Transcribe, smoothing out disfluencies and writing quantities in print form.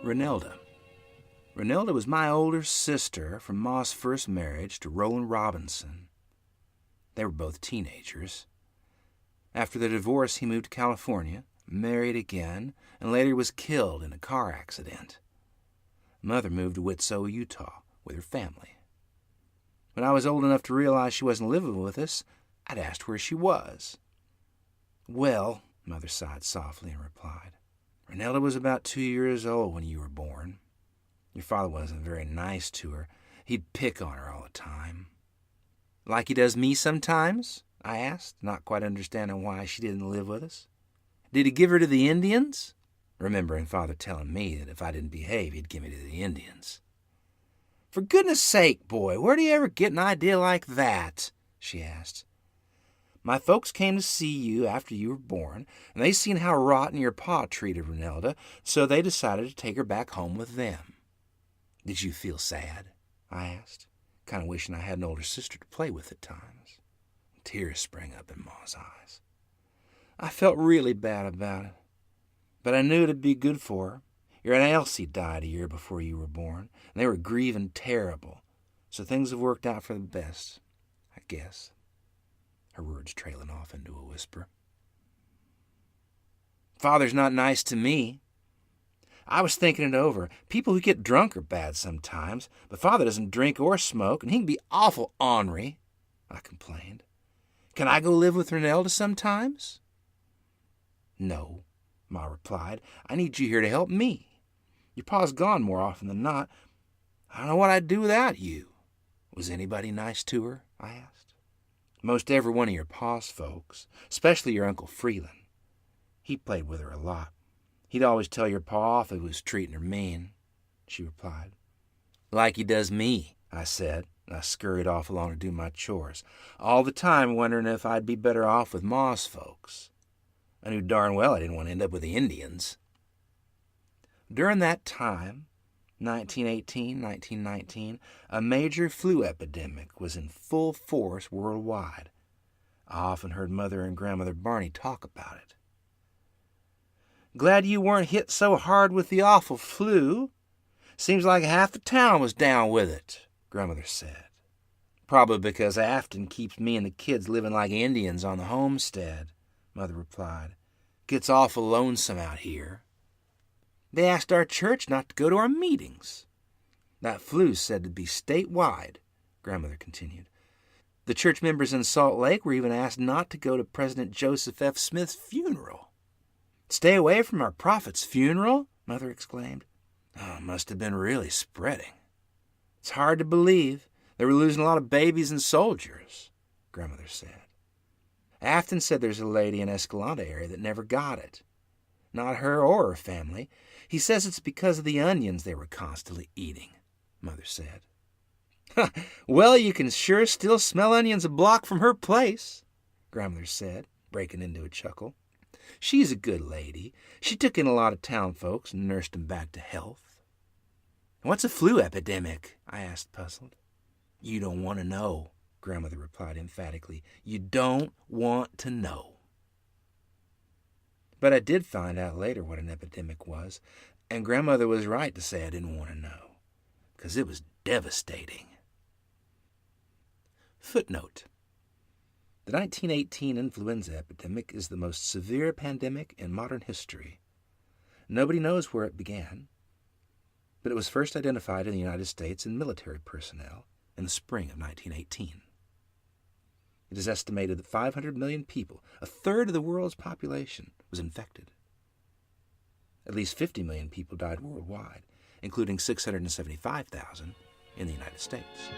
Ronelda. Ronelda was my older sister from Ma's first marriage to Roland Robinson. They were both teenagers. After their divorce, he moved to California, married again, and later was killed in a car accident. Mother moved to Whitso, Utah, with her family. When I was old enough to realize she wasn't living with us, I'd asked where she was. "Well," Mother sighed softly and replied, "Ronelda was about 2 years old when you were born. Your father wasn't very nice to her. He'd pick on her all the time." "Like he does me sometimes?" I asked, not quite understanding why she didn't live with us. "Did he give her to the Indians?" Remembering Father telling me that if I didn't behave, he'd give me to the Indians. "For goodness sake, boy, where do you ever get an idea like that?" she asked. "My folks came to see you after you were born, and they seen how rotten your pa treated Ronelda, so they decided to take her back home with them." "Did you feel sad?" I asked, kind of wishing I had an older sister to play with at times. Tears sprang up in Ma's eyes. "I felt really bad about it, but I knew it'd be good for her. Your Aunt Elsie died a year before you were born, and they were grieving terrible, so things have worked out for the best, I guess." Her words trailing off into a whisper. "Father's not nice to me. I was thinking it over. People who get drunk are bad sometimes, but Father doesn't drink or smoke, and he can be awful ornery," I complained. "Can I go live with Ronelda sometimes?" "No," Ma replied. "I need you here to help me. Your pa's gone more often than not. I don't know what I'd do without you." "Was anybody nice to her?" I asked. "Most every one of your pa's folks, especially your Uncle Freeland. He played with her a lot. He'd always tell your pa off if he was treating her mean," she replied. "Like he does me," I said, and I scurried off along to do my chores, all the time wondering if I'd be better off with Ma's folks. I knew darn well I didn't want to end up with the Indians. During that time, 1918, 1919, a major flu epidemic was in full force worldwide. I often heard Mother and Grandmother Barney talk about it. "Glad you weren't hit so hard with the awful flu. Seems like half the town was down with it," Grandmother said. "Probably because Afton keeps me and the kids living like Indians on the homestead," Mother replied. "Gets awful lonesome out here. They asked our church not to go to our meetings. That flu's said to be statewide," Grandmother continued. "The church members in Salt Lake were even asked not to go to President Joseph F. Smith's funeral." "Stay away from our prophet's funeral?" Mother exclaimed. "Oh, it must have been really spreading." "It's hard to believe. They were losing a lot of babies and soldiers," Grandmother said. "Afton said there's a lady in Escalante area that never got it. Not her or her family. He says it's because of the onions they were constantly eating," Mother said. "Well, you can sure still smell onions a block from her place," Grandmother said, breaking into a chuckle. "She's a good lady. She took in a lot of town folks and nursed them back to health." "What's a flu epidemic?" I asked, puzzled. "You don't want to know," Grandmother replied emphatically. "You don't want to know." But I did find out later what an epidemic was, and Grandmother was right to say I didn't want to know, because it was devastating. Footnote: the 1918 influenza epidemic is the most severe pandemic in modern history. Nobody knows where it began, but it was first identified in the United States in military personnel in the spring of 1918. It is estimated that 500 million people, a third of the world's population, was infected. At least 50 million people died worldwide, including 675,000 in the United States.